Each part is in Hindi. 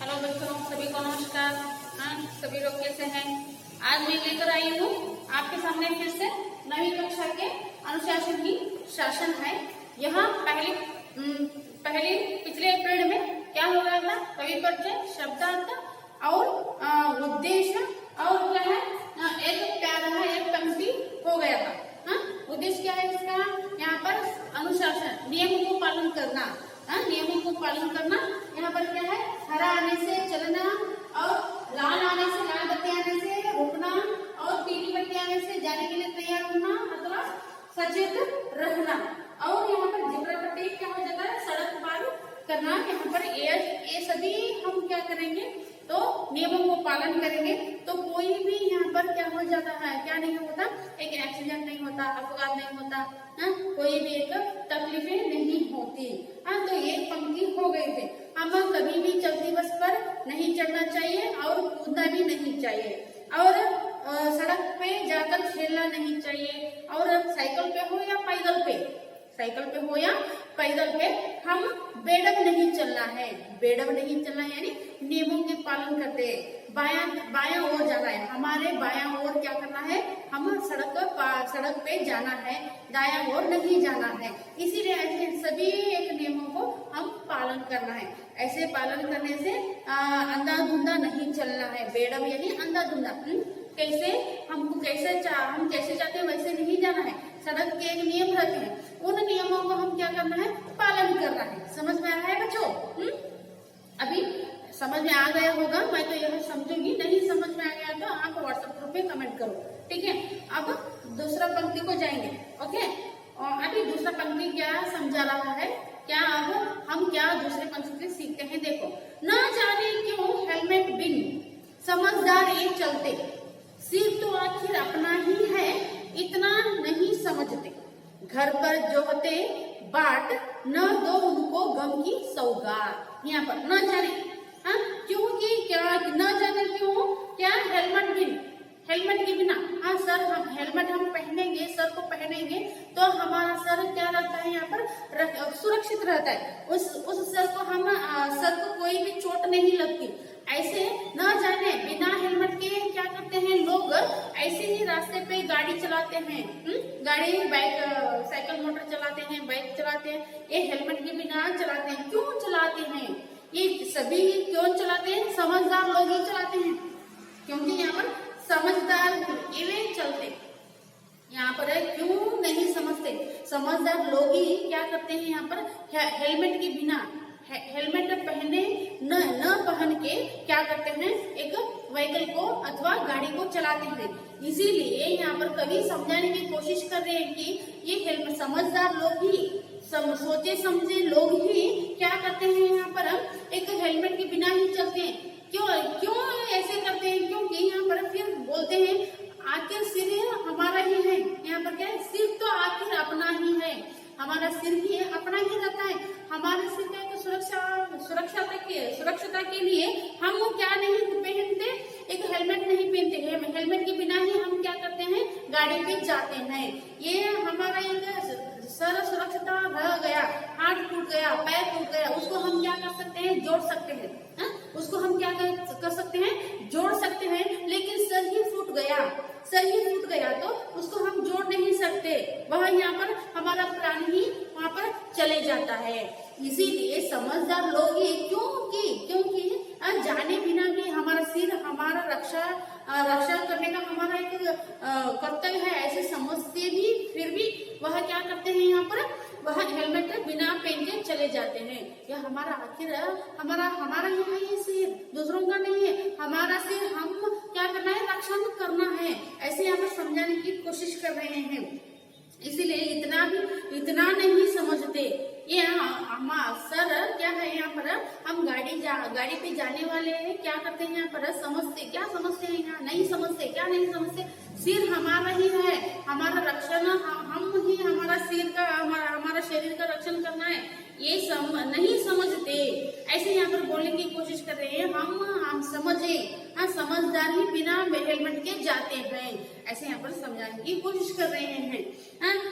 हेलो बच्चों, सभी को नमस्कार। सभी लोग कैसे हैं? आज मैं लेकर आई हूँ आपके सामने फिर से नवी कक्षा के अनुशासन की शासन है। यहाँ पहले पिछले पीरियड में क्या हो गया था? कवि परिचय, शब्दार्थ और उद्देश्य और क्या है, एक प्यारा एक पंक्ति हो गया था। उद्देश्य क्या है इसका? यहाँ पर अनुशासन, नियम को पालन करना। नियमों को पालन करना। यहाँ पर क्या है? हरा आने से चलना और लाल आने से, लाल बत्ती आने से रुकना और पीली बत्ती आने से जाने के लिए तैयार होना अथवा सचेत रहना। और यहाँ पर जेब्रा पट्टी क्या हो जाता है? सड़क पार करना। यहाँ पर ये सभी हम क्या करेंगे तो नियमों को पालन करेंगे तो कोई भी यहाँ पर क्या हो जाता है, क्या नहीं होता, एक एक्सीडेंट नहीं होता, अपघात नहीं होता, कोई भी एक तकलीफें नहीं होती। तो ये पंक्ति हो गई थी। हम कभी भी चलती बस पर नहीं चढ़ना चाहिए और कूदना भी नहीं चाहिए और सड़क पे जाकर खेलना नहीं चाहिए और साइकिल पे हो या पैदल पे, हम बेडब नहीं चलना है। बेडब नहीं चलना है यानी नियमों के पालन करते हैं। बायां ओर जाना है, हमारे बायां ओर क्या करना है, हम सड़क पे जाना है, दायां ओर नहीं जाना है। इसीलिए ऐसे सभी एक नियमों को हम पालन करना है। ऐसे पालन करने से अंधाधुंधा नहीं चलना है। बेडब यानी अंधाधुंधा। कैसे हम कैसे चाहते हैं वैसे नहीं जाना है। सड़क के एक नियम रहते हैं, उन नियमों को हम क्या करना है, पालन करना है। समझ में आ रहा है बच्चों? अभी समझ में आ गया होगा, मैं तो यह समझूंगी। नहीं समझ में आ गया तो आप व्हाट्सएप ग्रुप पे कमेंट करो, ठीक है। अब दूसरा पंक्ति को जाएंगे, ओके। और अभी दूसरा पंक्ति क्या समझा रहा है, क्या अब हम क्या दूसरे पंक्ति से सीखते हैं? देखो, ना जाने क्यों हेलमेट बिन समझदार ये चलते, सिर तो आखिर अपना ही है इतना नहीं समझते, घर पर जो होते बाट न दो उनको गम की सौगात। यहाँ पर न जाने क्योंकि क्या, न जाने क्यों क्या, हेलमेट के बिना, सर हम हेलमेट हम पहनेंगे, सर को पहनेंगे तो हमारा सर क्या रहता है, यहाँ पर सुरक्षित रहता है। उस सर को कोई भी चोट नहीं लगती। ऐसे न जाने बिना हेलमेट के क्या करते हैं लोग, ऐसे ही रास्ते पे गाड़ी चलाते हैं, गाड़ी, बाइक, साइकिल, मोटर चलाते हैं, बाइक चलाते हैं, ये हेलमेट के बिना चलाते हैं। क्यों चलाते हैं? ये सभी क्यों चलाते हैं? समझदार लोग ही चलाते हैं, क्योंकि यहाँ पर समझदार ये चलते। यहाँ पर है क्यों नहीं समझते, समझदार लोग ही क्या करते हैं, यहाँ पर हेलमेट के बिना, हेलमेट पहने न पहन के क्या करते हैं, एक व्हीकल को अथवा गाड़ी को चलाते हैं। इसीलिए यहाँ पर कवि समझाने की कोशिश कर रहे हैं कि ये हेलमेट समझदार लोग ही, सोचे समझे लोग ही क्या करते हैं, यहाँ पर एक हेलमेट के बिना ही चलते हैं। क्यों ऐसे करते हैं? क्योंकि यहाँ पर फिर बोलते हैं आखिर सिर हमारा ही है। यहाँ पर क्या है, सिर तो आखिर अपना ही है, हमारा सिर ही अपना ही रहता है। हमारे सिर का एक सुरक्षता के लिए हम क्या नहीं पहनते, एक हेलमेट नहीं पहनते। हेलमेट के बिना ही हम क्या करते हैं, गाड़ी पे जाते हैं। ये हमारा एक सर सुरक्षित रह गया, हाथ टूट गया, पैर टूट गया, उसको हम क्या कर सकते हैं, जोड़ सकते हैं। उसको हम क्या कर सकते हैं, जोड़ सकते हैं। लेकिन सर ही फूट गया तो उसको हम जोड़ नहीं सकते, वह यहाँ पर हमारा प्राण ही वहाँ पर चले जाता है। इसीलिए समझदार लोग ही, क्योंकि जाने बिना भी हमारा सिर, हमारा रक्षा करने का हमारा एक कर्तव्य है, ऐसे समझते भी फिर भी वह क्या करते हैं, यहाँ पर वह हेलमेट बिना पहन के चले जाते हैं। यह हमारा आखिर हमारा ही है, ये सिर दूसरों का नहीं है। हमारा सिर हम क्या करना है, रक्षण करना है। ऐसे यहाँ पर समझाने की कोशिश कर रहे हैं। इसीलिए इतना नहीं समझते। ये सर क्या है, यहाँ पर हम गाड़ी पे जाने वाले हैं, क्या करते हैं, यहाँ पर समझते हैं, यहाँ नहीं समझते। सिर हमारा ही है, हमारा रक्षण हम ही, हमारा सिर का, हमारा शरीर का रक्षण करना है, ये नहीं समझते। ऐसे यहाँ पर बोलने की कोशिश कर रहे हैं, हम समझे, समझदार ही बिना हेलमेट के जाते हैं, ऐसे यहाँ पर समझाने की कोशिश कर रहे हैं।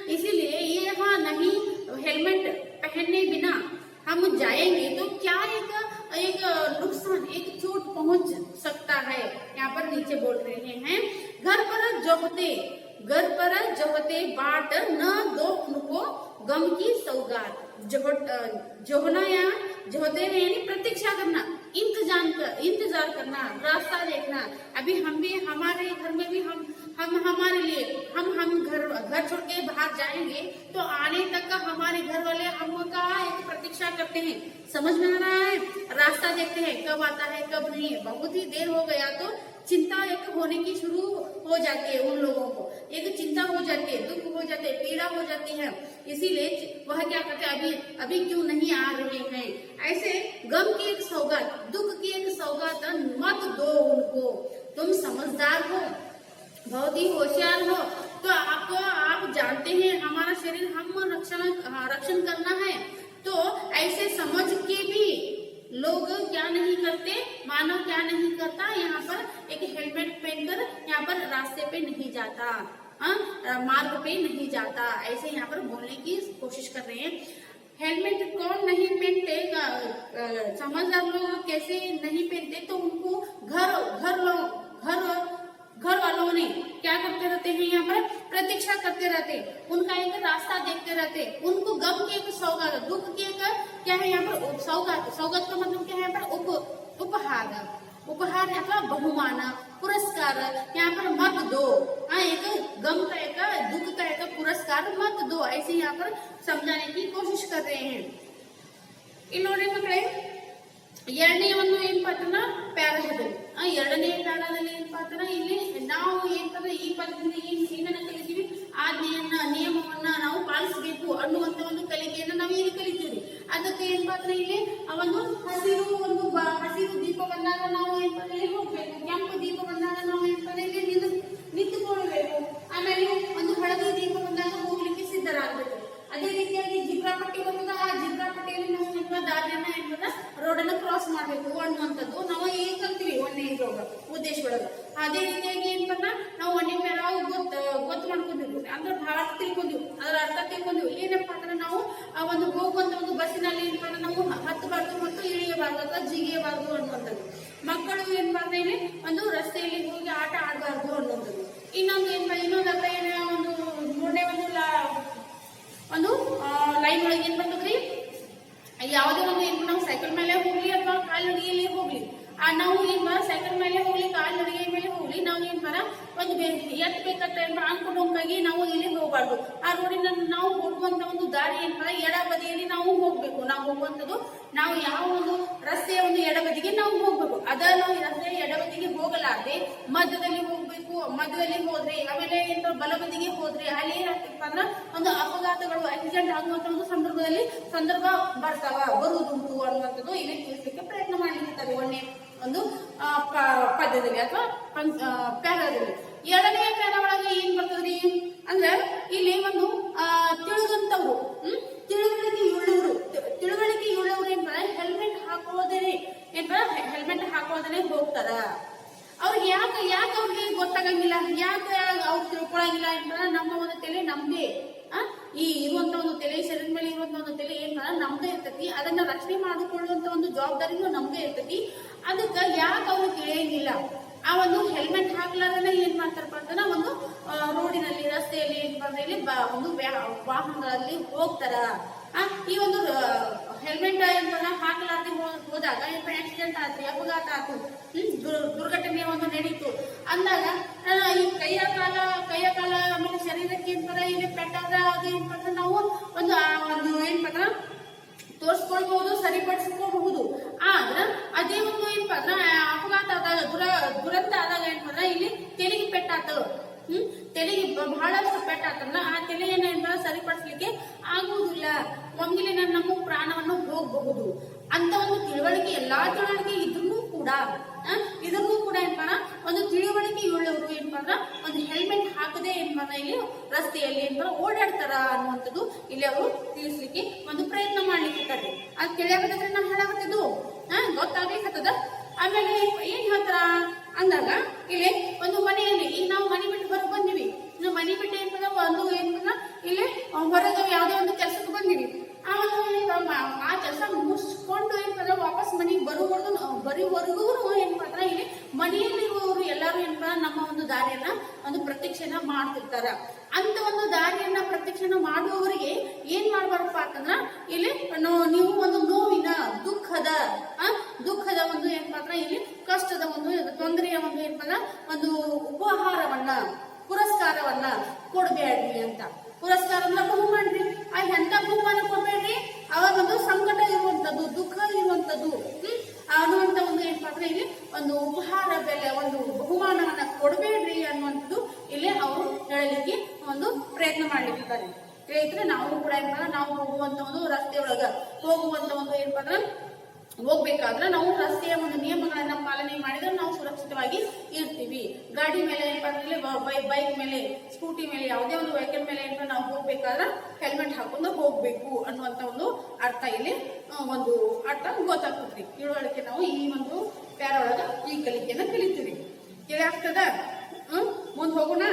इसीलिए ये नहीं हेलमेट पहनने बिना हम जाएंगे तो क्या एक नुकसान, एक नीचे बोल रहे हैं, घर पर जोहते बाट न दो उनको गम की सौगात। जोहना या जोहते में यानी प्रतीक्षा करना, इंतजार करना, रास्ता देखना। अभी हम भी हमारे घर में भी हम हमारे लिए हम घर छोड़ के बाहर जाएंगे तो आने तक का हमारे घर वाले हमका एक प्रतीक्षा करते हैं। समझ में आ रहा है? रास्ता देखते हैं कब आता है कब नहीं है। बहुत ही देर हो गया तो चिंता एक होने की शुरू हो जाती है, उन लोगों को एक चिंता हो जाती है, दुख हो जाते हैं, पीड़ा हो जाती है। इसीलिए वह क्या करते हैं, अभी क्यों नहीं आ रहे हैं। ऐसे गम की एक सौगात, दुख की एक सौगात मत दो उनको। तुम समझदार हो, बहुत ही होशियार हो, तो आप जानते हैं हमारा शरीर हम रक्षण करना है। तो ऐसे समझ के भी लोग क्या नहीं करते, मानव क्या नहीं करता, यहाँ पर एक हेलमेट पहनकर यहाँ पर रास्ते पे नहीं जाता, मार्ग पे नहीं जाता, ऐसे यहाँ पर बोलने की कोशिश कर रहे हैं। हेलमेट कौन नहीं पहनते, समझदार लोग कैसे नहीं पहनते, तो उनको घर वालों ने क्या करते रहते हैं, यहाँ पर प्रतीक्षा करते रहते, उनका एक रास्ता देखते रहते, उनको गम की एक सौगात, दुख की एक क्या है यहाँ पर सौगात का मतलब क्या है यहाँ पर उपहार अथवा बहुमान पुरस्कार यहाँ पर मत दो। एक गम का एक दुख का एक पुरस्कार मत दो, ऐसे यहाँ पर समझाने की कोशिश कर रहे हैं। इन्होंने मಕ್ಕಳೇ ಎರಡನೇ ಒಂದು ಏನಪ್ಪಾ ಅಂತಂದ್ರೆ ಪ್ಯಾರಾದಲ್ಲಿ ಎರಡನೇ ಪ್ಯಾರಾದಲ್ಲಿ ಏನಪ್ಪಾ ಅಂತಂದ್ರೆ ಇಲ್ಲಿ ನಾವು ಏನಂತಂದ್ರೆ ಈ ಪದದಿಂದ ಏನನ್ನ ಕಲಿತೀವಿ, ಆಜ್ಞೆಯನ್ನ ನಿಯಮವನ್ನ ನಾವು ಪಾಲಿಸಬೇಕು ಅನ್ನುವಂತ ಒಂದು ಕಲಿಕೆಯನ್ನ ನಾವು ಇಲ್ಲಿ ಕಲಿತೀವಿ। ಅದಕ್ಕೆ ಏನಪ್ಪಾ ಅಂದ್ರೆ ಇಲ್ಲಿ ಒಂದು ಹಸಿರು ದೀಪ ಬಂದಾಗ ನಾವು ಏನಪ್ಪಾ ಇಲ್ಲಿ ಹೋಗ್ಬೇಕು, ಕೆಂಪು ದೀಪ ಬಂದಾಗ ನಾವು ಏನಪ್ಪಾ ಇಲ್ಲಿ ನಿಂತುಕೊಳ್ಬೇಕು, ಆಮೇಲೆ ಒಂದು ಹಳದಿ ದೀಪ ಬಂದಾಗ ಹೋಗ್ಲಿಕ್ಕೆ ಸಿದ್ಧರಾಗಬೇಕು। ಅದೇ ರೀತಿಯಾಗಿ ಜಿಬ್ರಾ ಪಟ್ಟಿ ಬಂದಾಗ ಆ ಜಿಬ್ರಾ ಪಟ್ಟಿಯಲ್ಲಿ ನಾವು ದಾರಿಯನ್ನ ರೋಡನ್ನ ಕ್ರಾಸ್ ಮಾಡ್ಬೇಕು ಅನ್ನುವಂಥದ್ದು ನಾವು ಏನ್ ಕಲ್ತೀವಿ ಒಂದೇ ಉದ್ದೇಶ ಒಳಗ। ಅದೇ ರೀತಿಯಾಗಿ ಏನಪ್ಪಾ ನಾವು ಒಂದೇ ಮೇಲೆ ಗೊತ್ತು ಮಾಡ್ಕೊಂಡಿದ್ವಿ ಅಂದ್ರೆ ಬಹಳ ತಿಳ್ಕೊಂಡಿವಿ, ಅದರ ಅರ್ಥ ತಿಳ್ಕೊಂಡಿವಿ। ಏನಪ್ಪಾ ಅಂದ್ರೆ ನಾವು ಒಂದು ಹೋಗುವಂತ ಒಂದು ಬಸ್ಸಿನಲ್ಲಿ ಏನಪ್ಪಾ ನಾವು ಹತ್ತಬಾರ್ದು ಮತ್ತು ಇಳಿಯಬಾರ್ದು ಅಥವಾ ಜಿಗಿಯಬಾರ್ದು ಅನ್ನುವಂಥದ್ದು। ಮಕ್ಕಳು ಏನ್ ಮಾಡ್ತಾರೆ ಒಂದು ರಸ್ತೆಯಲ್ಲಿ ಹೋಗಿ ಆಟ ಆಡಬಾರ್ದು ಅನ್ನುವಂಥದ್ದು। ಇನ್ನೊಂದು ಅರ್ಥ ಏನ ಒಂದು ಮೂರನೇ ಒಂದು ಲೈನ್ ಒಳಗೆ ಏನ್ ಬರ್ತದ್ರಿ, ಯಾವುದೇ ಒಂದು ನಾವು ಸೈಕಲ್ ಮೇಲೆ ಹೋಗ್ಲಿ ಅಥವಾ ಕಾಲ್ನಡಿಗೆಯಲ್ಲಿ ಹೋಗ್ಲಿ, ನಾವು ಸೈಕಲ್ ಮೇಲೆ ಹೋಗ್ಲಿ ಕಾಲ್ನಡಿಗೆ ಮೇಲೆ ಹೋಗ್ಲಿ ನಾವು ಒಂದು ಎತ್ತಬೇಕಂತ ಅನ್ಕೊಂಡು ಹೋಗಿ ನಾವು ಇಲ್ಲಿ ಹೋಗ್ಬಾರ್ದು। ಆ ರೋಡಿನ ನಾವು ಹೋಗುವಂತ ಒಂದು ದಾರಿ ಎಡ ಬದಿಯಲ್ಲಿ ನಾವು ಹೋಗ್ಬೇಕು। ನಾವು ಹೋಗುವಂತದ್ದು ನಾವು ಯಾವ ಒಂದು ರಸ್ತೆಯ ಒಂದು ಎಡಬದಿಗೆ ನಾವು ಹೋಗ್ಬೇಕು, ಅದನ್ನು ರಸ್ತೆಯ ಎಡಬದಿಗೆ ಹೋಗಲಾರದೆ ಮಧ್ಯದಲ್ಲಿ ಹೋಗ್ಬೇಕು। ಮಧ್ಯದಲ್ಲಿ ಹೋದ್ರೆ ಆಮೇಲೆ ಬಲಬದಿಗೆ ಹೋದ್ರೆ ಅಲ್ಲಿ ಏನಾಗ್ತಪ್ಪ ಅಂದ್ರ ಒಂದು ಅಪಘಾತಗಳು ಆಕ್ಸಿಡೆಂಟ್ ಆಗುವಂತ ಒಂದು ಸಂದರ್ಭ ಬರುವುದುಂಟು ಅನ್ನುವಂಥದ್ದು ಇಲ್ಲಿ ತಿಳಿಸಲಿಕ್ಕೆ ಪ್ರಯತ್ನ ಮಾಡ್ಲಿಕ್ಕೆ ಒಂದೇ ಒಂದು ಪದ್ಯದಲ್ಲಿ ಅಥವಾ ಪ್ಯಾರಾದಲ್ಲಿ। ಎರಡನೆಯ ಪ್ಯಾರ ಒಳಗೆ ಏನ್ ಬರ್ತದ್ರಿ ಅಂದ್ರೆ ಇಲ್ಲಿ ಒಂದು ತಿಳಿದಂತವ್ರು ತಿಳುವಳಿಕೆಯುಳ್ಳವರು ಹೆಲ್ಮೆಟ್ ಹಾಕೋದೇನೆ ಹೋಗ್ತಾರ। ಅವ್ರಿಗೆ ಯಾಕೆ ಅವ್ರಿಗೆ ಗೊತ್ತಾಗಂಗಿಲ್ಲ, ಯಾಕೆ ಅವ್ರು ತಿಳ್ಕೊಳಂಗಿಲ್ಲ ಅಂತಂದ್ರೆ ನಮ್ಮ ಒಂದು ತಲೆ ನಮ್ದೇ ಈ ಇರುವಂತ ಒಂದು ತಲೆ, ಶರೀರದ ಮೇಲೆ ಇರುವಂತ ಒಂದು ತಲೆ ನಮ್ದೇ ಇರ್ತೈತಿ, ಅದನ್ನ ರಕ್ಷಣೆ ಮಾಡಿಕೊಳ್ಳುವಂತ ಒಂದು ಜವಾಬ್ದಾರಿನೂ ನಮ್ದೇ ಇರ್ತೈತಿ। ಅದಕ್ಕ ಯಾಕೆ ಅವ್ರು ತಿಳಿಯಂಗಿಲ್ಲ, ಆ ಒಂದು ಹೆಲ್ಮೆಟ್ ಹಾಕ್ಲಾರನೆ ಏನ್ ಮಾಡ್ತಾರಪ್ಪ ಅಂತಂದ್ರೆ ಒಂದು ರೋಡಿನಲ್ಲಿ ರಸ್ತೆಯಲ್ಲಿ ಒಂದು ವಾಹನಗಳಲ್ಲಿ ಹೋಗ್ತಾರ। ಈ ಒಂದು ಹೆಲ್ಮೆಟ್ ಹಾಕಲಾರ್ದೆ ಹೋದಾಗ ಆಕ್ಸಿಡೆಂಟ್ ಆತ್ರಿ, ಅಪಘಾತ ಆಯ್ತು, ದುರ್ಘಟನೆ ಒಂದು ನಡೀತು ಅಂದಾಗ ಈ ಕೈಯ ಕಾಲ ಆಮೇಲೆ ಶರೀರಕ್ಕೆ ಇಲ್ಲಿ ಪೆಟ್ಟಾದ ಅದು ನಾವು ಒಂದು ತೋರಿಸ್ಕೊಳ್ಬಹುದು, ಸರಿಪಡಿಸ್ಕೋಬಹುದು। ಆದ್ರ ಅದೇ ಒಂದು ಅಪಘಾತ ಆದಾಗ ದುರಂತ ಆದಾಗ ಇಲ್ಲಿ ತೆಲಿಗೆ ಪೆಟ್ಟಾಗ್ತದ, ತೆಲಿಗೆ ಬಹಳಷ್ಟು ಪೆಟ್ಟಾಗ್ತದ, ಆ ತೆಲೆಯನ್ನ ಸರಿಪಡಿಸ್ಲಿಕ್ಕೆ ಆಗುವುದಿಲ್ಲ, ಒಮ್ಮೆಲೆ ನಮ್ಮ ಪ್ರಾಣವನ್ನು ಹೋಗಬಹುದು ಅಂತ ಒಂದು ತಿಳುವಳಿಕೆ, ಎಲ್ಲಾ ತಿಳುವಳಿಕೆ ಇದ್ರೂ ಕೂಡ ಒಂದು ತಿಳುವಳಿಕೆಯುಳ್ಳವರು ಒಂದು ಹೆಲ್ಮೆಟ್ ಹಾಕದೆ ಇಲ್ಲಿ ರಸ್ತೆಯಲ್ಲಿ ಓಡಾಡ್ತಾರ ಅನ್ನುವಂಥದ್ದು ಇಲ್ಲಿ ಅವರು ತಿಳಿಸ್ಲಿಕ್ಕೆ ಒಂದು ಪ್ರಯತ್ನ ಮಾಡ್ಲಿಕ್ಕೆ ಅದು ತಿಳಿಯಬೇಕಾದ್ರೆ ನಾವು ಹೇಳಾಕತ್ತಿದ್ದು ಗೊತ್ತಾಗ್ಲಿಕ್ಕತ್ತದ। ಆಮೇಲೆ ಏನ್ ಹೇಳ್ತಾರ ಅಂದಾಗ ಇಲ್ಲಿ ಒಂದು ಮನೆಯಲ್ಲಿ ಈಗ ನಾವು ಮನೆ ಬಿಟ್ಟು ಹೊರಗೆ ಬಂದಿವಿ, ಮನೆ ಬಿಟ್ಟು ಒಂದು ಇಲ್ಲಿ ಹೊರಗೆ ಯಾವುದೇ ಒಂದು ಕೆಲಸಕ್ಕೆ ಬಂದಿವಿ, ಆ ಕೆಲಸ ಮುಗಿಸ್ಕೊಂಡು ವಾಪಸ್ ಮನೆಗೆ ಬರುವವರೆಗೂ ಇಲ್ಲಿ ಮನೆಯಲ್ಲಿರುವವರು ಎಲ್ಲರೂ ನಮ್ಮ ಒಂದು ದಾರಿಯನ್ನ ಒಂದು ಪ್ರತ್ಯಕ್ಷನ ಮಾಡ್ತಿರ್ತಾರ. ಅಂತ ಒಂದು ದಾರಿಯನ್ನ ಪ್ರತ್ಯಕ್ಷನ ಮಾಡುವವರಿಗೆ ಏನ್ ಮಾಡ್ಬಾರಪ್ಪ ಅಂತಂದ್ರ ಇಲ್ಲಿ ನೀವು ಒಂದು ನೋವಿನ ದುಃಖದ ಒಂದು ಏನಪ್ಪಾ ಅಂದ್ರೆ ಇಲ್ಲಿ ಕಷ್ಟದ ಒಂದು ತೊಂದರೆಯ ಒಂದು ಏನಪ್ಪಾ ಅಂದ್ರೆ ಒಂದು ಉಪಹಾರವನ್ನ ಪುರಸ್ಕಾರವನ್ನ ಕೊಡ್ಬೇಡ್ರಿ ಅಂತ. ಪುರಸ್ಕಾರವನ್ನ ಬಹುಮಾನ್ರಿ, ಎಂತ ಬಹುಮಾನ ಕೊಡ್ಬೇಡ್ರಿ, ಅವಾಗ ಒಂದು ಸಂಕಟ ಇರುವಂತದ್ದು, ದುಃಖ ಇರುವಂತದ್ದು ಅನ್ನುವಂತ ಒಂದು ಏನಪ್ಪಾ ಅಂದ್ರೆ ಇಲ್ಲಿ ಒಂದು ಉಪಹಾರ ಬೆಲೆ ಒಂದು ಬಹುಮಾನವನ್ನ ಕೊಡ್ಬೇಡ್ರಿ ಅನ್ನುವಂಥದ್ದು ಇಲ್ಲಿ ಅವರು ಹೇಳಲಿಕ್ಕೆ ಒಂದು ಪ್ರಯತ್ನ ಮಾಡ್ಲಿಕ್ಕಿದ್ದಾರೆ. ಸ್ನೇಹಿತರೆ, ನಾವು ಕೂಡ ಏನಪ್ಪ ನಾವು ಹೋಗುವಂತ ಒಂದು ರಸ್ತೆ ಒಳಗ ಹೋಗುವಂತ ಒಂದು ಏನಪ್ಪಾ ಅಂದ್ರೆ ಹೋಗ್ಬೇಕಾದ್ರೆ ನಾವು ರಸ್ತೆಯ ಒಂದು ನಿಯಮಗಳನ್ನ ಪಾಲನೆ ಮಾಡಿದ್ರೆ ನಾವು ಸುರಕ್ಷಿತವಾಗಿ ಇರ್ತೀವಿ. ಗಾಡಿ ಮೇಲೆ ಏನಪ್ಪಾ ಅಂದ್ರೆ ಬೈಕ್ ಮೇಲೆ, ಸ್ಕೂಟಿ ಮೇಲೆ, ಯಾವುದೇ ಒಂದು ವೆಹಿಕಲ್ ಮೇಲೆ ಏನಪ್ಪ ನಾವು ಹೋಗ್ಬೇಕಾದ್ರೆ ಹೆಲ್ಮೆಟ್ ಹಾಕೊಂಡು ಹೋಗ್ಬೇಕು ಅನ್ನುವಂತ ಒಂದು ಅರ್ಥ ಇಲ್ಲಿ ಒಂದು ಅರ್ಥ ಗೊತ್ತಾಗ್ತದೆ. ತಿಳುವಳಿಕೆ ನಾವು ಈ ಒಂದು ಪ್ಯಾರ ಒಳಗ ಈ ಕಲಿಕೆಯನ್ನ ಕಲಿತೀವಿ. ಆಗ್ತದ ಮುಂದೆ ಹೋಗೋಣ.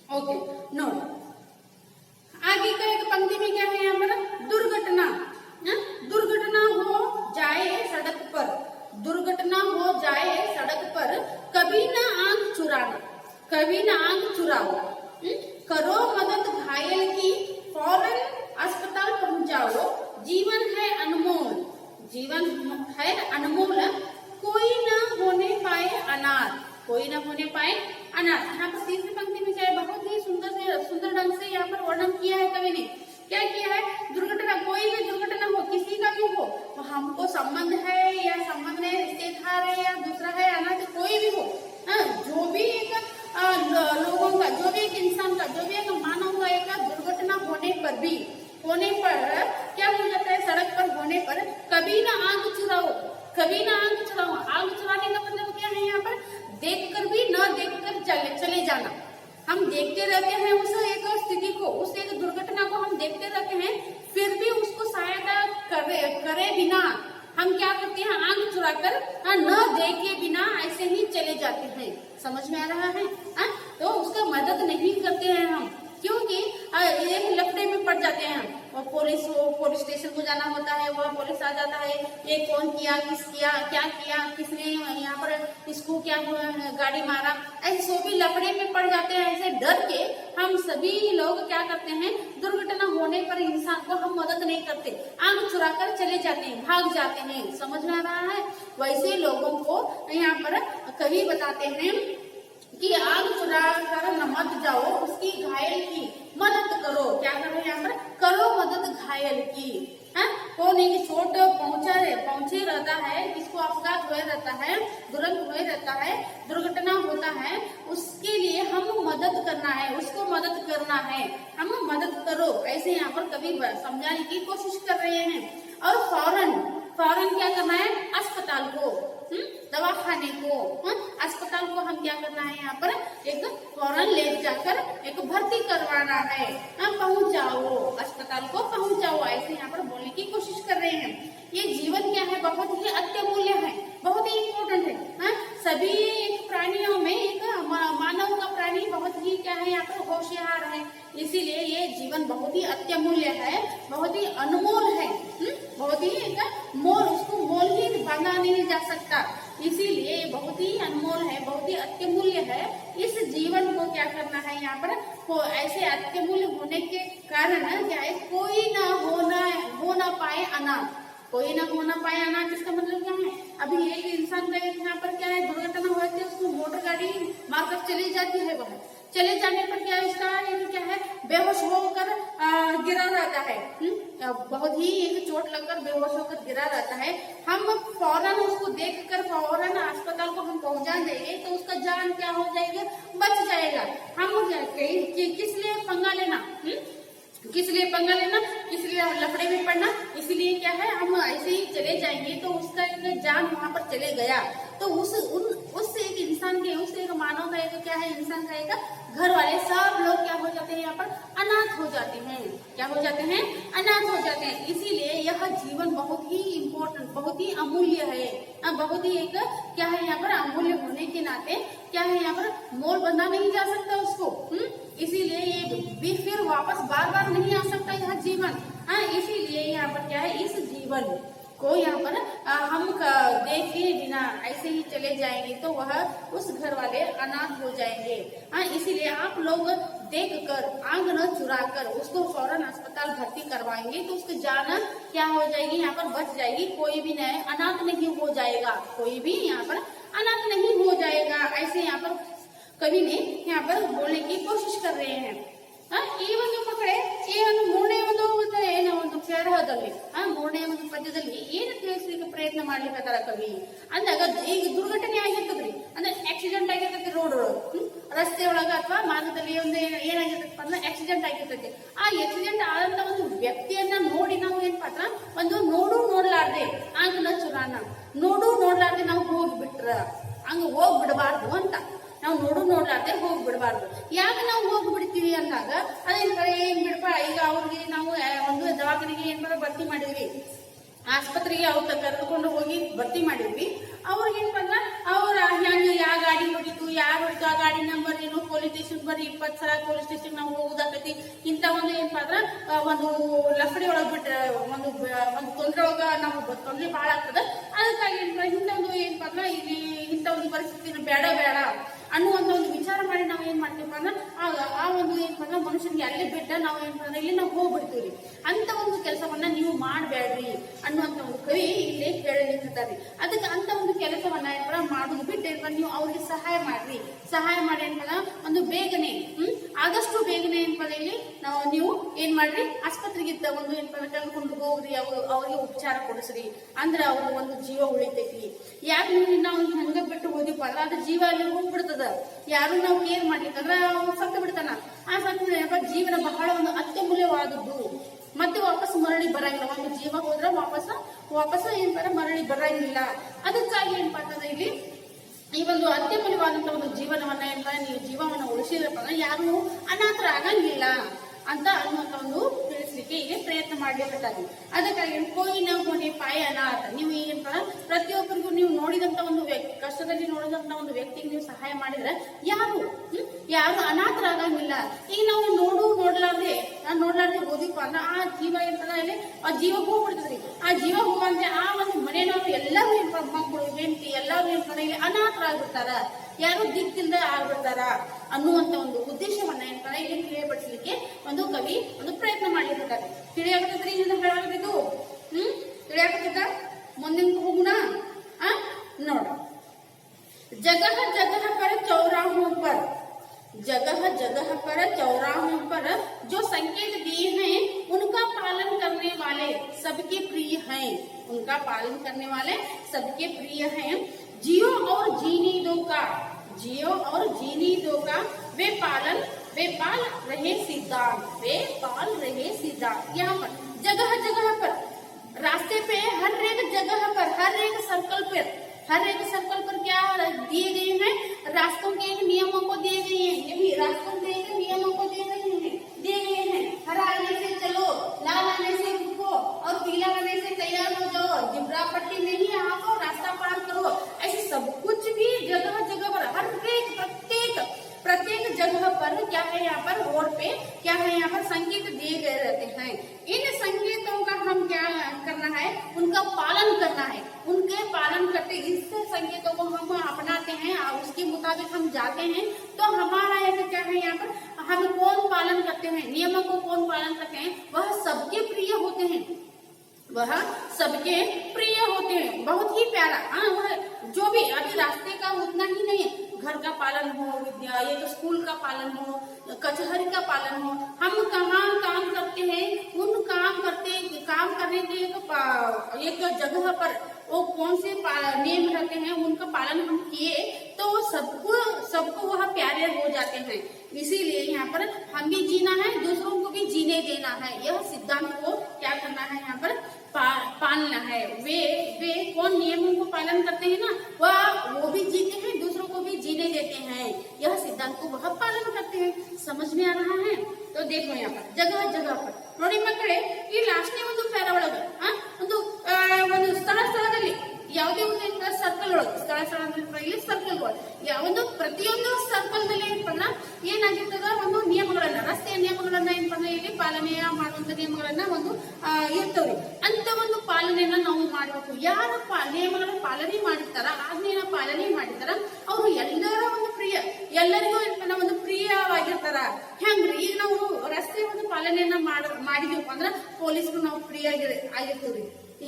ओके नो आगे का एक पंक्ति में क्या है यहाँ पर दुर्घटना दुर्घटना हो जाए सड़क पर, दुर्घटना हो जाए सड़क पर कभी ना आंख चुराना, कभी ना आंख चुराओ, करो मदद घायल की, फौरन अस्पताल पहुंचाओ, जीवन है अनमोल, जीवन है अनमोल, कोई ना होने पाए अनाथ, कोई ना होने पाए अनाथ। यहाँ पर तीसरी पंक्ति में क्या है, बहुत ही सुंदर ढंग से यहाँ पर वर्णन किया है कवि ने। क्या किया है, दुर्घटना, कोई भी दुर्घटना हो, किसी का भी हो, तो हमको संबंध है या संबंध है, रिश्तेदार है या दूसरा है अनाथ, कोई भी हो, जो भी एक लोगों का, जो भी एक इंसान का, जो भी एक मानव का एक दुर्घटना होने पर क्या हो जाता है, सड़क पर होने पर कभी ना आंख चुराओ, कभी ना आंख चुराओ। आंख चुराने का मतलब क्या है, यहाँ पर देखकर भी न देखकर चले जाना। हम देखते रहते हैं उस एक स्थिति को, उस एक दुर्घटना को हम देखते रहते हैं, फिर भी उसको सहायता करे बिना हम क्या करते हैं, आंख चुराकर न देखे बिना ऐसे ही चले जाते हैं। समझ में आ रहा है? तो उसका मदद नहीं करते हैं हम, क्योंकि एक लफड़े में पड़ जाते हैं। और पुलिस स्टेशन को जाना होता है, वह पुलिस आ जाता है, ये कौन किया, क्या किया, किसने यहाँ पर इसको क्या गाड़ी मारा, ऐसे सो भी लफड़े में पड़ जाते हैं। ऐसे डर के हम सभी लोग क्या करते हैं, दुर्घटना होने पर इंसान को हम मदद नहीं करते, आंख चुराकर चले जाते हैं, भाग जाते हैं। समझ में आ रहा है? वैसे लोगों को यहाँ पर कवि बताते हैं कि आग चुरा कर न मत जाओ, उसकी घायल की मदद करो। क्या करो, यहाँ पर करो मदद घायल की। कौन एक चोट पहुंचे रहता है, किसको अपघात हुए रहता है, दुरंत हुए रहता है, दुर्घटना होता है, उसके लिए हम मदद करना है, उसको मदद करना है, हम मदद करो, ऐसे यहाँ पर कभी समझाने की कोशिश कर रहे हैं। और फौरन क्या करना है, अस्पताल को, दवाखाने को, अस्पताल को हम क्या करना है, यहाँ पर एक फौरन ले जाकर एक भर्ती करवाना है, पहुंचाओ, अस्पताल को पहुंचाओ, ऐसे यहाँ पर बोलने की कोशिश कर रहे हैं। ये जीवन क्या है, बहुत ही अत्यमूल्य है, बहुत ही इम्पोर्टेंट है। सभी प्राणियों में एक मानव का प्राणी बहुत ही क्या है, यहाँ पर होशियार है, इसीलिए ये जीवन बहुत ही अत्यमूल्य है, बहुत ही अनमोल है, बहुत ही एक मोल, उसको मोल ही बांधा नहीं जा सकता, इसीलिए ये बहुत ही अनमोल है, बहुत ही अत्यमूल्य है। इस जीवन को क्या करना है, यहाँ पर ऐसे अत्यमूल्य होने के कारण क्या है, कोई ना हो ना पाए अनाथ, कोई ना हो ना पाए अनाथ। इसका मतलब क्या है, अभी एक इंसान का यहाँ पर क्या है, दुर्घटना हुई थी, उसको मोटर गाड़ी मारकर चली जाती है, वह चले जाने पर क्या इसका क्या है, बेहोश होकर गिरा रहता है, बहुत ही एक चोट लगकर बेहोश होकर गिरा रहता है। हम फौरन उसको देखकर फौरन अस्पताल को हम पहुंचा देंगे तो उसका जान क्या हो जाएगा, बच जाएगा। हम किस लिए पंगा लेना, किस लिए पंगा लेना, किस लिए लफड़े में पड़ना, इसलिए क्या है, हम ऐसे ही चले जाएंगे तो उसका एक जान वहां पर चले गया, तो उस एक इंसान के, उस एक मानव का एक क्या है, इंसान का एक घर वाले सब लोग क्या हो जाते हैं, यहाँ पर अनाथ हो जाते हैं। क्या हो जाते हैं, अनाथ हो जाते हैं। इसीलिए यह जीवन बहुत ही इम्पोर्टेंट, बहुत ही अमूल्य है, बहुत ही एक क्या है, यहाँ पर अमूल्य होने के नाते क्या है, यहाँ पर मोल बंधा नहीं जा सकता उसको, इसीलिए ये भी फिर वापस बार बार नहीं आ सकता यह जीवन। इसीलिए यहाँ पर क्या है, इस जीवन को यहाँ पर हम देखे बिना ऐसे ही चले जाएंगे तो वह उस घर वाले अनाथ हो जाएंगे। इसीलिए आप लोग देखकर आंख न चुराकर उसको फौरन अस्पताल भर्ती करवाएंगे तो उसकी जान क्या हो जाएगी, यहाँ पर बच जाएगी। कोई भी नए अनाथ नहीं हो जाएगा, कोई भी यहाँ पर अनाथ नहीं हो जाएगा। ऐसे यहाँ पर कवि ने यहाँ पर बोलने की कोशिश कर रहे हैं। ಈ ಒಂದು ಮಕ್ಕಳೇ, ಈ ಒಂದು ಮೂರನೇ ಒಂದು ಪ್ಯಾರದಲ್ಲಿ ಮೂರನೇ ಒಂದು ಪದ್ಯದಲ್ಲಿ ಏನು ತಿಳಿಸ್ಲಿಕ್ಕೆ ಪ್ರಯತ್ನ ಮಾಡ್ಲಿಕ್ಕತ್ತಾರ ಕವಿ ಅಂದಾಗ, ಈಗ ದುರ್ಘಟನೆ ಆಗಿರ್ತದ್ರಿ, ಅಂದ್ರೆ ಆಕ್ಸಿಡೆಂಟ್ ಆಗಿರ್ತೈತಿ, ರೋಡ್ ರಸ್ತೆ ಒಳಗ ಅಥವಾ ಮಾರ್ಗದಲ್ಲಿ ಒಂದು ಏನಾಗಿರ್ತೈತಿ ಅಂದ್ರೆ ಆಕ್ಸಿಡೆಂಟ್ ಆಗಿರ್ತೈತಿ. ಆ ಆಕ್ಸಿಡೆಂಟ್ ಆದಂತ ಒಂದು ವ್ಯಕ್ತಿಯನ್ನ ನೋಡಿ ನಾವು ಏನಪ್ಪಾ ಅಂದ್ರೆ ಒಂದು ನೋಡ್ಲಾರ್ದೆ ಆಂಗ್ಲ ಚುರಾನ ನೋಡ್ಲಾರ್ದೆ ನಾವು ಹೋಗ್ಬಿಟ್ರ ಹಂಗ ಹೋಗ್ಬಿಡಬಾರ್ದು ಅಂತ. ನಾವು ನೋಡ್ಲಾರ್ದೆ ಹೋಗ್ಬಿಡಬಾರ್ದು. ಯಾಕೆ ನಾವು ಹೋಗ್ಬಿಡ್ತೀವಿ ಅಂದಾಗ ಏನ್ ಬಿಡಪ್ಪ, ಈಗ ಅವ್ರಿಗೆ ನಾವು ಒಂದು ದವಾಖಾನೆಗೆ ಏನ್ ಭರ್ತಿ ಮಾಡಿದ್ವಿ, ಆಸ್ಪತ್ರೆಗೆ ಅವ್ರ ಕರೆದುಕೊಂಡು ಹೋಗಿ ಭರ್ತಿ ಮಾಡಿದ್ವಿ. ಅವ್ರಿಗೆ ಏನ್ ಬಂದ್ರ ಅವ್ರ ಹೆಂಗ ಯಾವ ಗಾಡಿ ಹೊಡಿತು, ಯಾರು ಹೊಡಿತು, ಆ ಗಾಡಿ ನಂಬರ್ ಏನು, ಪೊಲೀಸ್ ಸ್ಟೇಷನ್ ಬರ್ರಿ, 20 ಸಲ ಪೊಲೀಸ್ ಸ್ಟೇಷನ್ ನಾವು ಹೋಗುದಾಕತಿ. ಇಂತ ಒಂದು ಏನಪ್ಪಾ ಅಂದ್ರ ಒಂದು ಲಫಡಿ ಒಳಗ್ ಬಿಟ್ರೆ ಒಂದು ತೊಂದ್ರೆ ಒಳಗ ನಾವು ತೊಂದ್ರೆ ಬಹಳ ಆಗ್ತದ. ಅದಕ್ಕಾಗಿ ಇಂಥ ಒಂದು ಏನಪ್ಪಾ ಅಂದ್ರ ಇಲ್ಲಿ ಇಂಥ ಒಂದು ಪರಿಸ್ಥಿತಿ ಬೇಡ ಅನ್ನುವಂತ ಒಂದು ವಿಚಾರ ಮಾಡಿ ನಾವು ಏನ್ ಮಾಡ್ತೀವಪ್ಪ ಅಂದ್ರೆ ಆ ಒಂದು ಏನಪ್ಪ ಮನುಷ್ಯನಿಗೆ ಅಲ್ಲೇ ಬಿಟ್ಟ ನಾವು ಏನಪ್ಪ ಇಲ್ಲಿ ನಾವು ಹೋಗ್ಬಿಡ್ತೀವಿ. ಅಂತ ಒಂದು ಕೆಲಸವನ್ನ ನೀವು ಮಾಡಬೇಡ್ರಿ ಅನ್ನುವಂತ ಒಂದು ಕವಿ ಇಲ್ಲಿ ಹೇಳಲಿಕ್ಕಿದ್ದಾರೆ. ಅದಕ್ಕೆ ಅಂತ ಒಂದು ಕೆಲಸವನ್ನ ಏನಪ್ಪ ಮಾಡೋದು ಬಿಟ್ಟು ನೀವು ಅವ್ರಿಗೆ ಸಹಾಯ ಮಾಡಿ ಏನಪ್ಪ ಒಂದು ಬೇಗನೆ ಆದಷ್ಟು ಬೇಗನೆ ಏನಪ್ಪ ಇಲ್ಲಿ ನೀವು ಏನ್ ಮಾಡ್ರಿ, ಆಸ್ಪತ್ರೆಗೆ ಒಂದು ಏನಪ್ಪ ಕರ್ಕೊಂಡು ಹೋಗ್ರಿ, ಅವ್ರಿಗೆ ಉಪಚಾರ ಕೊಡಿಸ್ರಿ, ಅಂದ್ರೆ ಅವ್ರ ಒಂದು ಜೀವ ಉಳಿತೈತಿ. ಯಾಕೆ ನಾವು ಹಂಗ ಬಿಟ್ಟು ಹೋದಿಪ್ಪ ಅಂದ್ರೆ ಅದು ಜೀವ ಅಲ್ಲಿ ಹೋಗ್ಬಿಡ್ತದ. ಯಾರು ನಾವು ಕೇರ್ ಮಾಡ್ಲಿಕ್ಕಂದ್ರ ಸತ್ತು ಬಿಡ್ತಾನ. ಆ ಸತ್ತು ಜೀವನ ಬಹಳ ಒಂದು ಅತ್ಯಮೂಲ್ಯವಾದದ್ದು, ಮತ್ತೆ ವಾಪಸ್ ಮರಳಿ ಬರಂಗಿಲ್ಲ. ಒಂದು ಜೀವ ಹೋದ್ರೆ ವಾಪಸ್ ಏನ್ಪಾರ ಮರಳಿ ಬರಂಗಿಲ್ಲ. ಅದಕ್ಕಾಗಿ ಏನ್ಪಾ ಅಂತಂದ್ರೆ ಇಲ್ಲಿ ಈ ಒಂದು ಅತ್ಯಮೂಲ್ಯವಾದಂತ ಒಂದು ಜೀವನವನ್ನ ಏನಪ್ಪ ನೀವು ಜೀವವನ್ನ ಉಳಿಸಿದ್ರಪ್ಪ ಅಂದ್ರೆ ಯಾರು ಅನಾಥರಾಗಂಗಿಲ್ಲ ಅಂತ ಅನ್ನುವಂತ ಒಂದು ತಿಳಿಸ್ಲಿಕ್ಕೆ ಈಗ ಪ್ರಯತ್ನ ಮಾಡ್ಲಿಕ್ಕಾಗಿ. ಅದಕ್ಕಾಗಿ ಕೋಯಿನ ಕೊನೆ ಪಾಯ ಅನಾಥ. ನೀವು ಏನಪ್ಪ ಪ್ರತಿಯೊಬ್ಬರಿಗೂ ನೀವು ನೋಡಿದಂತ ಒಂದು ಕಷ್ಟದಲ್ಲಿ ನೋಡಿದಂತ ಒಂದು ವ್ಯಕ್ತಿಗೆ ನೀವು ಸಹಾಯ ಮಾಡಿದ್ರೆ ಯಾರು ಅನಾಥರಾಗಂಗಿಲ್ಲ. ಈಗ ನಾವು ನೋಡ್ಲಾರ್ದೆ ಓದಿಪ್ಪ ಅಂದ್ರೆ ಆ ಜೀವ ಏನಂತಂದ್ರೆ ಆ ಜೀವ ಹೋಗ್ಬಿಡ್ತದ್ರಿ. ಆ ಜೀವ ಹೋಗಂದ್ರೆ ಆ ಒಂದು ಮನೆಯವರು ಎಲ್ಲರೂ ಮಕ್ಕಳು ಹೆಂಡತಿ ಎಲ್ಲರೂ ಏನಂತಾರೆ ಇಲ್ಲಿ ಅನಾಥರಾಗ್ಬಿಡ್ತಾರ, ಯಾರು ದಿಕ್ಕಿಂದ ಆಗ್ಬಿಡ್ತಾರ ಅನ್ನುವಂತ ಒಂದು ಉದ್ದೇಶವನ್ನ ಏನಂತಾರೆ ಇಲ್ಲಿ ತಿಳಿಯಪಡಿಸಲಿಕ್ಕೆ ಒಂದು ಕವಿ ಒಂದು ಪ್ರಯತ್ನ ಮಾಡ್ಲಿರ್ತಾರೆ. ತಿಳಿಯಾಗತ್ತದ್ರಿ ಇದನ್ನ ಹೇಳಾಗಬೇಕು. ತಿಳಿಯಾಗತ್ತ ಮುಂದಿನ ಹೋಗುಣ. ನೋಡ, जगह जगह पर चौराहों पर जो संकेत दिए हैं उनका पालन करने वाले सबके प्रिय हैं। जियो और जीने दो का वे पाल रहे सिद्धांत। यहाँ पर जगह जगह पर रास्ते पे हर एक जगह पर हर एक सर्कल पर क्या दिए गए हैं, रास्तों के नियमों को दिए गए हैं। ये भी रास्तों के नियमों को दिए गए हैं। हरा आने से चलो, लाल आने से रुको और पीला आने से तैयार हो जाओ, जिब्रा पट्टी नहीं आपको रास्ता पार करो। ऐसे सब कुछ भी जगह जगह पर हर एक प्रत्येक जगह पर क्या है, यहाँ पर रोड पे क्या है, यहाँ पर संकेत दिए गए रहते हैं। इन संकेतों का हम क्या करना है, उनका पालन करना है। उनके पालन करते इस संकेतों को हम अपनाते हैं और उसके मुताबिक हम जाते हैं तो हमारा क्या है, यहाँ पर हम कौन पालन करते हैं, नियमों को कौन पालन करते हैं, वह सबके प्रिय होते हैं। बहुत ही प्यारा। वह जो भी अभी रास्ते का उतना ही नहीं है, घर का पालन हो, एक स्कूल का पालन हो, कचहरी का पालन हो, हम कहाँ काम करते हैं, उन काम करने के एक जगह पर वो कौन से नियम रहते हैं, उनका पालन हम किए तो सबको वह प्यारे हो जाते हैं। इसीलिए यहाँ पर हम भी जीना है, दूसरों को भी जीने देना है। यह सिद्धांत को क्या करना है, यहाँ पर पालना है। वे कौन नियमों को पालन करते हैं ना, वो भी जीते हैं, दूसरों को भी जीने देते हैं। यह सिद्धांत को वह पालन करते हैं। समझ में आ रहा है? तो देखो यहाँ पर जगह जगह पर ನೋಡಿ ಮಕ್ಕಳೇ, ಈ ಲಾಸ್ಟ್ನೇ ಒಂದು ಪ್ಯಾರ ಒಳಗ ಒಂದು ಸ್ಥಳದಲ್ಲಿ ಯಾವುದೇ ಒಂದು ಸ್ಥಳ ಸ್ಥಳ ಅಂದ್ರೆ ಇಲ್ಲಿ ಸರ್ಕಲ್ಗಳು. ಒಂದು ಪ್ರತಿಯೊಂದು ಸರ್ಕಲ್ ನಲ್ಲಿ ಏನಪ್ಪ ಅಂದ್ರೆ ಏನಾಗಿರ್ತದ, ಒಂದು ನಿಯಮಗಳನ್ನ, ರಸ್ತೆಯ ನಿಯಮಗಳನ್ನ ಏನಪ್ಪ ಅಂದ್ರೆ ಇಲ್ಲಿ ಪಾಲನೆಯ ಮಾಡುವಂತ ನಿಯಮಗಳನ್ನ ಒಂದು ಇರ್ತವ್ರಿ. ಅಂತ ಒಂದು ಪಾಲನೆಯನ್ನ ನಾವು ಮಾಡಬೇಕು. ಯಾರ ನಿಯಮಗಳ ಪಾಲನೆ ಮಾಡಿರ್ತಾರ, ಆಜ್ಞೆನ ಪಾಲನೆ ಮಾಡಿರ್ತಾರ, ಅವರು ಎಲ್ಲರ ಒಂದು ಪ್ರಿಯ, ಎಲ್ಲರಿಗೂ ಏನಪ್ಪ ಒಂದು ಪ್ರಿಯವಾಗಿರ್ತಾರ. ಹೆಂಗ್ರಿ, ಈಗ ನಾವು ರಸ್ತೆ ಒಂದು ಪಾಲನೆಯನ್ನ ಮಾಡಿದೀವಪ್ಪ ಅಂದ್ರ ಪೊಲೀಸರು ನಾವು ಪ್ರಿಯ ಆಗಿರ್ತೀವ್ರಿ.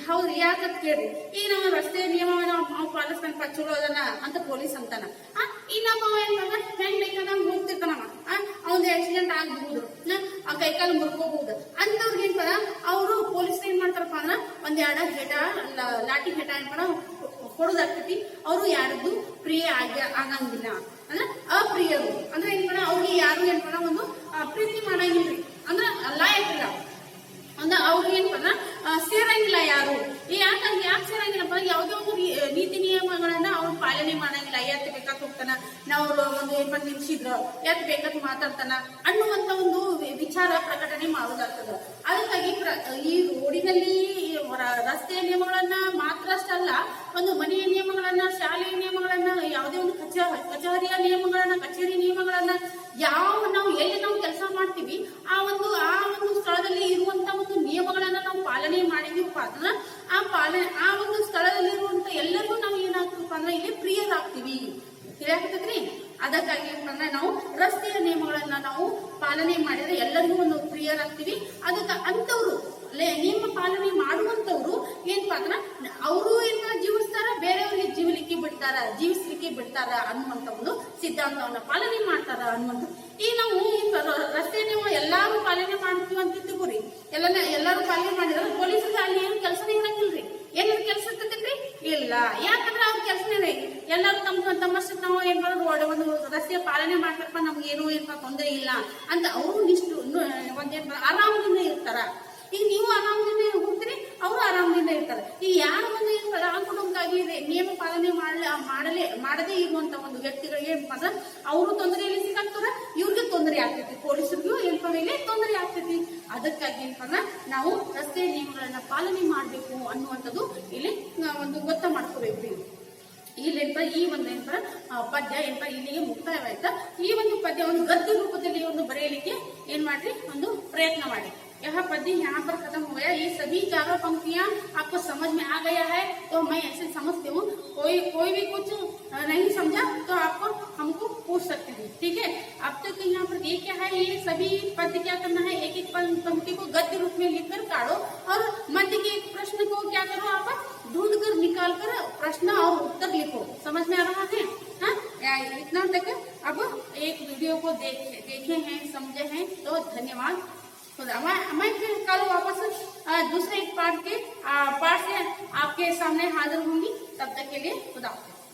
ಹೌದ್ರಿ, ಯಾಕಂತ ಕೇಳ್ರಿ, ಈಗ ನಾವು ರಸ್ತೆ ನಿಯಮವನ್ನ ನಾವು ಪಾಲಿಸ್ತಾನಪ್ಪ, ಚಲೋ ಅದನ್ನ ಅಂತ ಪೊಲೀಸ್ ಅಂತಾನ. ಇನ್ನೊಬ್ಬ ಏನಂದ್ರ ಹೆಂಗ್ ಹೋಗ್ತಿರ್ತಾನವ, ಅವ್ನ ಆಕ್ಸಿಡೆಂಟ್ ಆಗಬಹುದು, ಆ ಕೈಕಾಲು ಮುರ್ಕೋಬಹುದು. ಅಂತವ್ರಿಗೆ ಏನಪ್ಪ ಅವರು ಪೊಲೀಸ್ ಏನ್ ಮಾಡ್ತಾರಪ್ಪ ಅಂದ್ರ ಒಂದ್ ಎರಡ ಹೆಟ, ಲಾಠಿ ಹೆಟ ಏನಪ್ಪ ಹೊಡೋದಾಗ್ತೈತಿ. ಅವರು ಯಾರದ್ದು ಪ್ರಿಯ ಆಗಂಗಿಲ್ಲ, ಅಂದ್ರ ಅಪ್ರಿಯರು. ಅಂದ್ರೆ ಏನಪ್ಪ ಅವ್ರಿಗೆ ಯಾರು ಏನಪ್ಪ ಒಂದು ಪ್ರೀತಿ ಮಾಡಂಗಿಲ್ರಿ, ಅಂದ್ರ ಲಾಯಕ್ಕಿಲ್ಲ, ಅಂದ್ರೆ ಅವ್ರಿಗೆ ಏನಪ್ಪ ಸೇರಂಗಿಲ್ಲ ಯಾರು. ಯಾಕೆ ಸೇರಂಗಿಲ್ಲಪ್ಪ, ಯಾವುದೇ ಒಂದು ನೀತಿ ನಿಯಮಗಳನ್ನ ಅವ್ರು ಪಾಲನೆ ಮಾಡಂಗಿಲ್ಲ. ಎತ್ ಬೇಕಾತ್ ಹೋಗ್ತಾನ, ನಾವು ಒಂದು ಏನಪ್ಪ ನಿಲ್ಸಿದ್ರ ಎತ್ ಬೇಕಾತ್ ಮಾತಾಡ್ತಾನ ಅನ್ನುವಂತ ಒಂದು ವಿಚಾರ ಪ್ರಕಟಣೆ ಮಾಡೋದಾಗ್ತದ. ಅದಕ್ಕಾಗಿ ಈ ರೋಡಿನಲ್ಲಿ ರಸ್ತೆಯ ನಿಯಮಗಳನ್ನ ಮಾತ್ರ ಅಷ್ಟಲ್ಲ, ಒಂದು ಮನೆಯ ನಿಯಮಗಳನ್ನ, ಶಾಲೆಯ ನಿಯಮಗಳನ್ನ, ಯಾವುದೇ ಒಂದು ಕಚೇರಿಯ ನಿಯಮಗಳನ್ನ, ಕಚೇರಿ ನಿಯಮಗಳನ್ನ, ನಾವು ಎಲ್ಲಿ ನಾವು ಕೆಲಸ ಮಾಡ್ತೀವಿ ಆ ಒಂದು ಸ್ಥಳದಲ್ಲಿ ಇರುವಂತ ಒಂದು ನಿಯಮಗಳನ್ನ ನಾವು ಪಾಲನೆ ಮಾಡಿದೀವಪ್ಪ ಅಂದ್ರೆ ಆ ಒಂದು ಸ್ಥಳದಲ್ಲಿ ಇರುವಂತ ಎಲ್ಲರಿಗೂ ನಾವು ಏನಾಗ್ತೀವಪ್ಪ ಅಂದ್ರೆ ಇಲ್ಲಿ ಪ್ರಿಯರಾಗ್ತೀವಿ. ತಿಳಿಯಾಗ್ತದ್ರಿ. ಅದಕ್ಕಾಗಿ ಅಂದ್ರೆ ನಾವು ರಸ್ತೆಯ ನಿಯಮಗಳನ್ನ ನಾವು ಪಾಲನೆ ಮಾಡಿದ್ರೆ ಎಲ್ಲರಿಗೂ ಒಂದು ಪ್ರಿಯರಾಗ್ತೀವಿ. ಅದಕ್ಕೆ ಅಂತವ್ರು ನಿಯಮ ಪಾಲನೆ ಮಾಡುವಂತವ್ರು ಏನಪ್ಪಾ ಅಂದ್ರ ಅವರು ಏನ ಜೀವಿಸ್ತಾರ, ಬೇರೆಯವ್ರಿಗೆ ಜೀವಿಸ್ಲಿಕ್ಕೆ ಬಿಡ್ತಾರ ಅನ್ನುವಂತ ಒಂದು ಸಿದ್ಧಾಂತವನ್ನ ಪಾಲನೆ ಮಾಡ್ತಾರ ಅನ್ನುವಂತ. ಈಗ ನಾವು ರಸ್ತೆ ನಿಯಮ ಎಲ್ಲಾರು ಪಾಲನೆ ಮಾಡ್ತೀವಿ ಅಂತ ತಿಳ್ಕೊರಿ, ಎಲ್ಲಾರು ಪಾಲನೆ ಮಾಡಿದ್ರೆ ಪೊಲೀಸರಿಗೆ ಅಲ್ಲಿ ಏನು ಕೆಲಸನೇ ಇರಂಗಿಲ್ರಿ. ಏನಾದ್ರು ಕೆಲಸ ಇರ್ತೈತಿ ಇಲ್ಲ, ಯಾಕಂದ್ರೆ ಅವ್ರ ಕೆಲಸನೇ ಎಲ್ಲರೂ ತಮ್ಮಷ್ಟಕ್ಕೆ ನಾವು ಏನ್ ಮಾಡೋದು, ಒಂದು ರಸ್ತೆಯ ಪಾಲನೆ ಮಾಡ್ಬೇಕಪ್ಪ, ನಮ್ಗೆ ಏನು ಏನಪ್ಪ ತೊಂದರೆ ಇಲ್ಲ ಅಂತ ಅವರು ಒಂದೇನ್ ಆರಾಮದಿಂದ ಇರ್ತಾರ. ಈಗ ನೀವು ಆರಾಮದಿಂದ ಹೋಗ್ತೀರಿ, ಅವರು ಆರಾಮದಿಂದ ಇರ್ತಾರೆ. ಈ ಯಾರು ಒಂದು ಅನುಕೂಲಕ್ಕಾಗಿ ನಿಯಮ ಪಾಲನೆ ಮಾಡದೇ ಇರುವಂತ ಒಂದು ವ್ಯಕ್ತಿಗಳಿಗೆ ಏನಪ್ಪ ಅಂದ್ರೆ ಅವರು ತೊಂದರೆಯಲ್ಲಿ ಸಿಕ್ಕಾಗ್ತಾರ, ಇವ್ರಿಗೆ ತೊಂದರೆ ಆಗ್ತೈತಿ, ಪೊಲೀಸರಿಗೂ ಏನಪ್ಪ ಇಲ್ಲಿ ತೊಂದರೆ ಆಗ್ತೈತಿ. ಅದಕ್ಕಾಗಿ ಏನಪ್ಪ ಅಂದ್ರೆ ನಾವು ರಸ್ತೆ ನಿಯಮಗಳನ್ನ ಪಾಲನೆ ಮಾಡ್ಬೇಕು ಅನ್ನುವಂಥದ್ದು ಇಲ್ಲಿ ಒಂದು ಗೊತ್ತ ಮಾಡ್ಕೋಬೇಕು. ಇಲ್ಲೇನಪ್ಪ ಈ ಒಂದು ಏನಪ್ಪ ಪದ್ಯ ಏನಪ್ಪ ಇಲ್ಲಿಗೆ ಮುಕ್ತಾಯವಾಯ್ತಾ. ಈ ಒಂದು ಪದ್ಯ ಒಂದು ಗದ್ಯ ರೂಪದಲ್ಲಿ ಒಂದು ಬರೆಯಲಿಕ್ಕೆ ಏನ್ ಮಾಡ್ರಿ, ಒಂದು ಪ್ರಯತ್ನ ಮಾಡಿ. यह पद्य यहाँ पर खत्म हो गया. ये सभी चारों पंक्तियां आपको समझ में आ गया है, तो मैं ऐसे समझती हूँ कोई भी कुछ नहीं समझा तो आपको हमको पूछ सकते हैं. ठीक है, अब तक यहाँ पर ये क्या है, ये सभी पद्य क्या करना है, एक एक पंक्ति को गद्य रूप में लिखकर काढ़ो और मध्य के एक प्रश्न को क्या करो, आप ढूंढ कर निकाल कर प्रश्न और उत्तर लिखो. समझ में आ रहा है? हाँ, इतना तक अब एक वीडियो को देखे हैं, समझे हैं, तो धन्यवाद. मैं फिर कल वापस दूसरे पार्ट से आपके सामने हाजिर होंगी. तब तक के लिए खुदा हाफिज़.